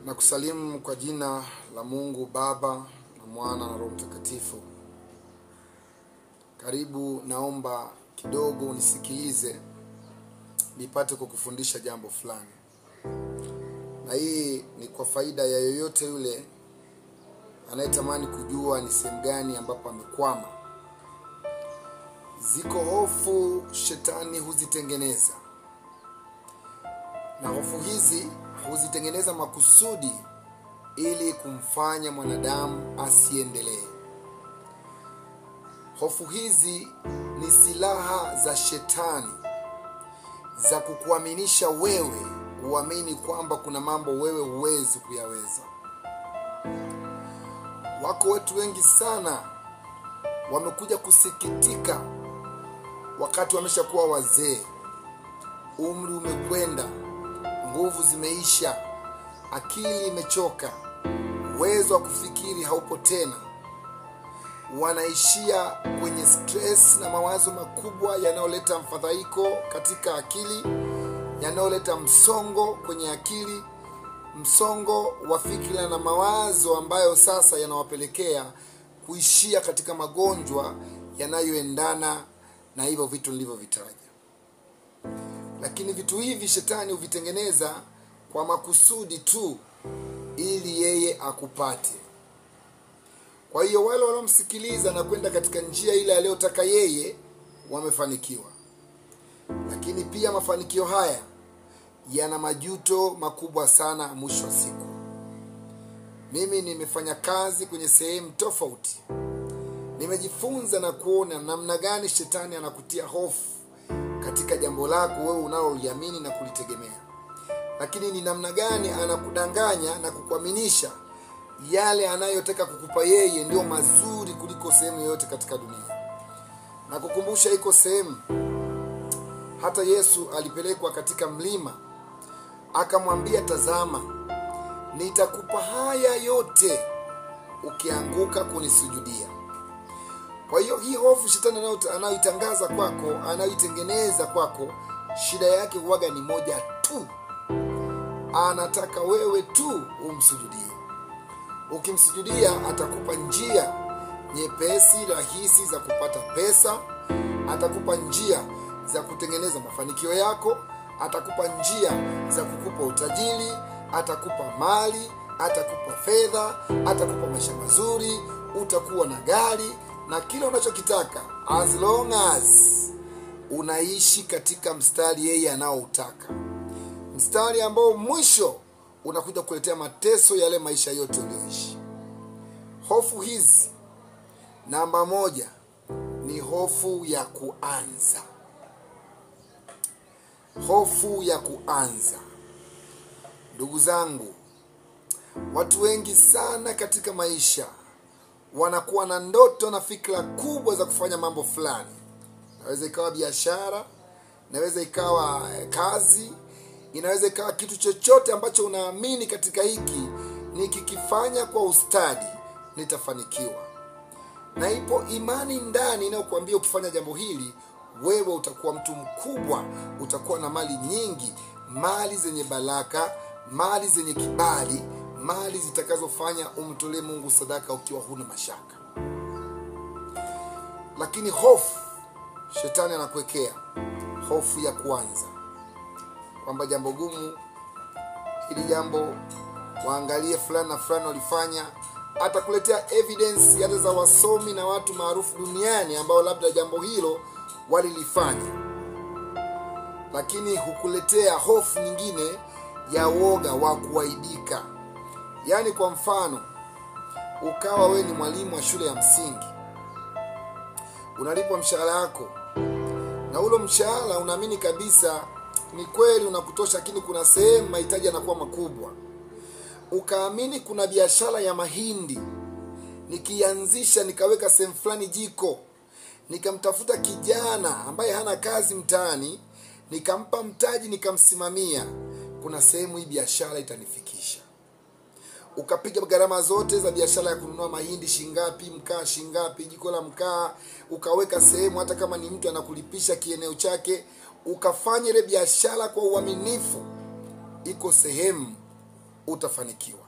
Na kusalimu kwa jina la Mungu Baba na Mwana na Roho Mtakatifu. Karibu, naomba kidogo unisikilize nipate kukufundisha jambo fulani. Na hii ni kwa faida ya yoyote yule anayetamani kujua ni sehemu gani ambapo amekwama. Ziko hofu shetani huzitengeneza. Na hofu hizi huzitengeneza makusudi ili kumfanya mwanadamu asiendelee. Hofu hizi ni silaha za shetani za kukuaminisha wewe uamini kwamba kuna mambo wewe huwezi kuyaweza. Wako wetu wengi sana wamekuja kusikitika wakati wameshakuwa wazee. Umri umekwenda, nguvu zimeisha, akili imechoka, uwezo wa kufikiri haupo tena. Wanaishia kwenye stress na mawazo makubwa yanayoleta mfadhaiko katika akili, yanayoleta msongo kwenye akili, msongo wa fikra na mawazo ambayo sasa yanawapelekea kuishia katika magonjwa yanayoendana na hivyo vitu nilivyovitaja. Lakini vitu hivi shetani huvitengeneza kwa makusudi tu ili yeye akupate. Kwa hiyo wale wanaomsikiliza na kwenda katika njia ile aliyotaka yeye wamefanikiwa. Lakini pia mafanikio haya yana majuto makubwa sana mwisho wa siku. Mimi nimefanya kazi kwenye sehemu tofauti. Nimejifunza na kuona namna gani shetani anakutia hofu katika jambo lako wewe unaloliamini na kulitegemea. Lakini ni namna gani anakudanganya na kukuaminisha yale anayotaka kukupa yeye ndio mazuri kuliko sehemu yoyote katika dunia. Na kukumbusha iko sehemu hata Yesu alipelekwa katika mlima, akamwambia, tazama, nitakupa haya yote ukianguka kunisujudia. Kwa hiyo hii hofu shetani anayoitangaza kwako, anayoitengeneza kwako, shida yake huwaga ni moja tu. Anataka wewe tu umsujudie. Ukimsujudia atakupa njia nyepesi rahisi za kupata pesa, atakupa njia za kutengeneza mafanikio yako, atakupa njia za kukupa utajiri, atakupa mali, atakupa fedha, atakupa maisha mazuri, utakuwa na gari na kila unachokitaka, as long as unaishi katika mstari yeye anaoutaka. Mstari ambao mwisho unakuja kuletea mateso yale maisha yote uliyoishi. Hofu hizi, namba moja ni hofu ya kuanza. Hofu ya kuanza. Ndugu zangu, watu wengi sana katika maisha wanakuwa na ndoto na fikra kubwa za kufanya mambo fulani. Inaweza ikawa biashara, inaweza ikawa kazi, inaweza ikawa kitu chochote ambacho unaamini katika hiki nikikifanya kwa ustadi nitafanikiwa. Na ipo imani ndani inayokuambia ukifanya jambo hili wewe utakuwa mtu mkubwa, utakuwa na mali nyingi, mali zenye baraka, mali zenye kibali, mali zitakazofanya umtolee Mungu sadaka ukiwa huna mashaka. Lakini hofu shetani anakuwekea hofu ya kuanza, kwamba jambo gumu, hili jambo waangalie fulani na fulani walifanya. Atakuletea evidence hata za wasomi na watu maarufu duniani ambao labda jambo hilo walilifanya. Lakini hukuletea hofu nyingine ya woga wa kuaibika. Yaani kwa mfano, ukawa we ni mwalimu wa shule ya msingi, unalipwa mshahara wako, na ule mshahara unaamini kabisa ni kweli unakutosha, lakini kuna sehemu mahitaji yanakuwa makubwa. Ukaamini kuna biashara ya mahindi, nikianzisha nikaweka sehemu fulani jiko, nikamtafuta kijana ambaye hana kazi mtaani, nikampa mtaji, nikamsimamia, kuna sehemu hii biashara itanifikisha. Ukapiga gharama zote za biashara ya kununua mahindi shingapi, mkaa shingapi, jiko la mkaa, ukaweka sehemu hata kama ni mtu anakulipisha kieneo chake, ukafanya ile biashara kwa uaminifu. Iko sehemu utafanikiwa.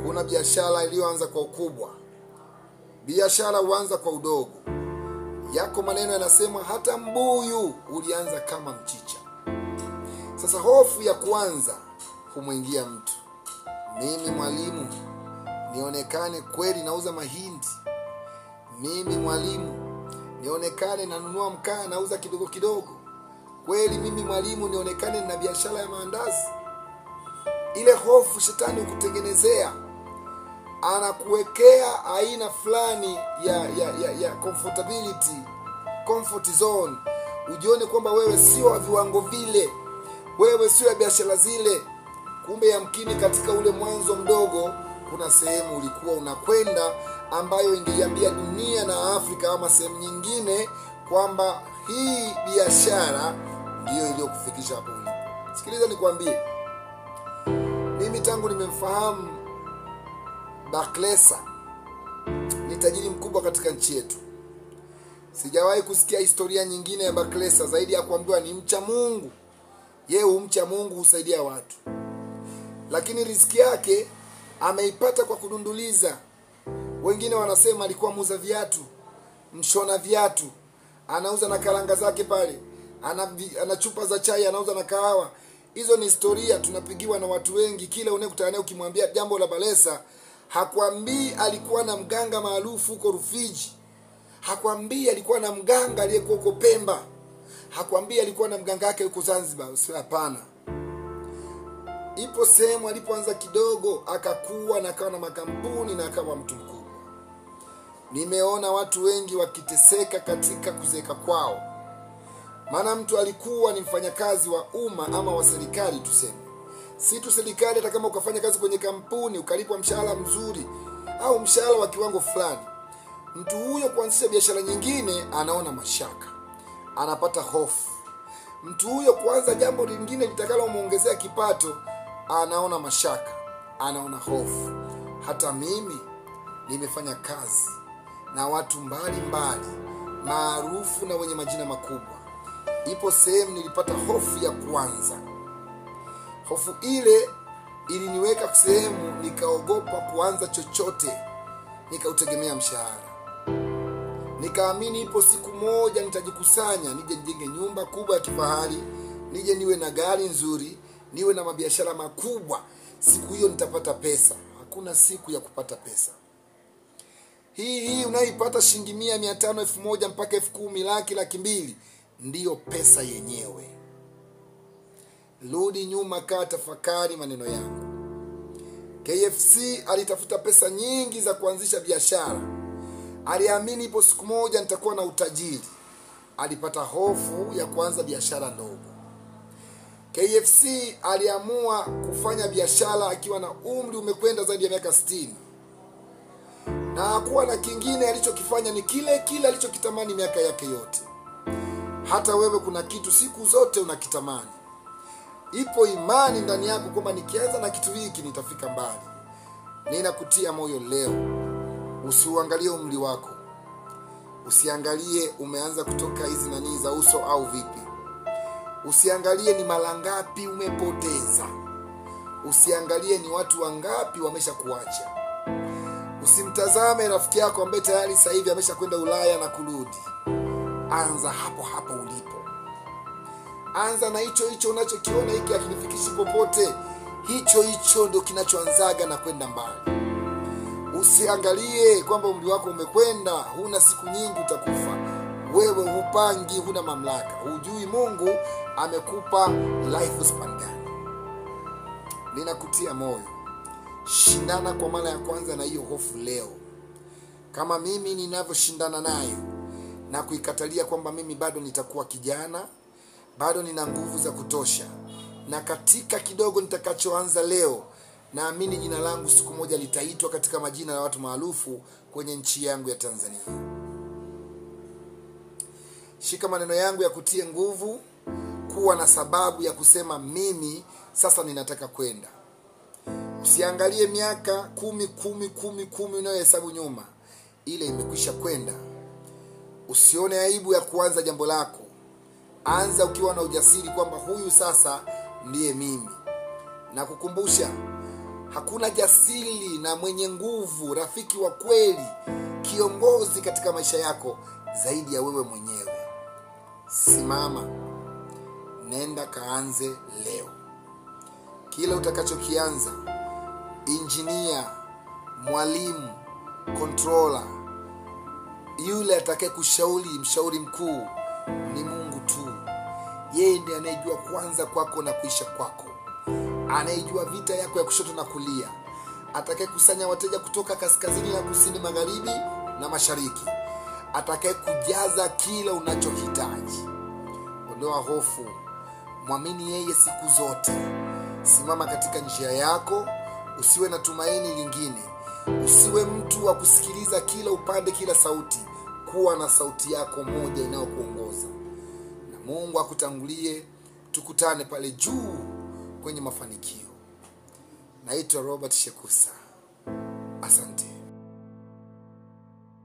Kuna biashara iliyoanza kwa ukubwa, biashara huanza kwa udogo. Yako maneno yanasema hata mbuyu ulianza kama mchicha. Sasa hofu ya kuanza humwingia mtu. Mimi mwalimu, nionekane kweli nauza mahindi. Mimi mwalimu, nionekane nanunua mkaa nauza kidogo kidogo. Kweli mimi mwalimu, nionekane na biashara ya maandazi. Ile hofu shetani hukutengenezea. Anakuwekea aina fulani ya comfortability, comfort zone. Ujione kwamba wewe sio wa viwango vile, wewe sio ya biashara zile. Kumbe yamkini katika ule mwanzo mdogo kuna sehemu ulikuwa unakwenda ambayo ingeiambia dunia na Afrika ama sehemu nyingine kwamba hii biashara ndiyo iliyokufikisha hapo ulipo. Sikiliza nikwambie, mimi tangu nimemfahamu Baklesa, ni tajiri mkubwa katika nchi yetu. Sijawahi kusikia historia nyingine ya Baklesa zaidi ya kuambiwa ni mcha Mungu. Yeye humcha Mungu, husaidia watu. Lakini riziki yake ameipata kwa kudunduliza. Wengine wanasema alikuwa muuza viatu, mshona viatu, anauza na karanga zake pale, ana chupa za chai anauza na kahawa. Hizo ni historia tunapigiwa na watu wengi. Kila unayekutana naye ukimwambia jambo la Baklesa, hakwambii alikuwa na mganga maarufu huko Rufiji. Hakwambii alikuwa na mganga aliyekuwa huko Pemba. Hakwambii alikuwa na mganga wake huko Zanzibar. Hapana. Ipo sehemu alipoanza kidogo akakuwa na akawa na makampuni na akawa mtu mkubwa. Nimeona watu wengi wakiteseka katika kuzeka kwao. Maana mtu alikuwa ni mfanyakazi wa umma ama wa serikali tuseme. Si tu serikali, hata kama ukafanya kazi kwenye kampuni ukalipwa mshahara mzuri au mshahara wa kiwango fulani, mtu huyo kuanzisha biashara nyingine anaona mashaka, anapata hofu. Mtu huyo kuanza jambo lingine litakalomuongezea kipato anaona mashaka, anaona hofu. Hata mimi nimefanya kazi na watu mbalimbali maarufu na wenye majina makubwa. Ipo sehemu nilipata hofu ya kuanza. Hofu ile iliniweka sehemu nikaogopa kuanza chochote, nikautegemea mshahara. Nikaamini ipo siku moja nitajikusanya, nije nijenge nyumba kubwa ya kifahari, nije niwe na gari nzuri, niwe na mabiashara makubwa. Siku hiyo nitapata pesa. Hakuna siku ya kupata pesa. Hii unaipata shilingi 100, 500, 1000 mpaka 10,000, laki, laki mbili ndiyo pesa yenyewe. Rudi nyuma, kaa tafakari maneno yangu. KFC alitafuta pesa nyingi za kuanzisha biashara. Aliamini ipo siku moja nitakuwa na utajiri. Alipata hofu ya kuanza biashara ndogo. KFC aliamua kufanya biashara akiwa na umri umekwenda zaidi ya miaka 60. Na hakuwa na kingine alichokifanya, ni kile kile alichokitamani miaka yake yote. Hata wewe kuna kitu siku zote unakitamani. Ipo imani ndani yako kwamba nikianza na kitu hiki nitafika mbali. Ninakutia moyo leo. Usiuangalie umri wako. Usiangalie umeanza kutoka hizi nani za uso au vipi. Usiangalie ni mara ngapi umepoteza. Usiangalie ni watu wangapi wameshakuacha. Usimtazame rafiki yako ambaye tayari sasa hivi ameshakwenda Ulaya na kurudi. Anza hapo hapo ulipo. Anza na hicho unachokiona hiki hakinifikishi popote. Hicho ndio kinachoanzaga na kwenda mbali. Usiangalie kwamba umri wako umekwenda, huna siku nyingi utakufa. Wewe hupangi, huna mamlaka. Hujui Mungu amekupa life span gani. Ninakutia moyo. Shindana kwa mara ya kwanza na hiyo hofu leo. Kama mimi ninavyoshindana nayo na kuikatalia kwamba mimi bado nitakuwa kijana, bado nina nguvu za kutosha. Na katika kidogo nitakachoanza leo, naamini jina langu siku moja litaitwa katika majina ya watu maarufu kwenye nchi yangu ya Tanzania. Shika maneno yangu ya kutie nguvu, kuwa na sababu ya kusema mimi sasa ninataka kwenda. Usiangalie miaka 10 unayohesabu nyuma. Ile imekwisha kwenda. Usione aibu ya kuanza jambo lako. Anza ukiwa na ujasiri kwamba huyu sasa ndiye mimi. Na kukumbusha, Hakuna jasiri na mwenye nguvu, rafiki wa kweli, kiongozi katika maisha yako zaidi ya wewe mwenyewe. Simama, nenda kaanze leo. Kile utakachokianza, engineer, mwalimu, controller, yule atakaye kushauri, mshauri mkuu ni Mungu tu. Yeye ndiye anayejua kwanza kwako na kuisha kwako, anayejua vita yako ya kushoto na kulia, atakaye kusanya wateja kutoka kaskazini na kusini, magharibi na mashariki, atakaye kujaza kila unachohitaji. Ondoa hofu, mwamini yeye siku zote. Simama katika njia yako, usiwe na tumaini lingine. Usiwe mtu wa kusikiliza kila upande, kila sauti. Kuwa na sauti yako moja inayokuongoza. Na Mungu akutangulie. Tukutane pale juu kwenye mafanikio. Naitwa Robert Shekusa.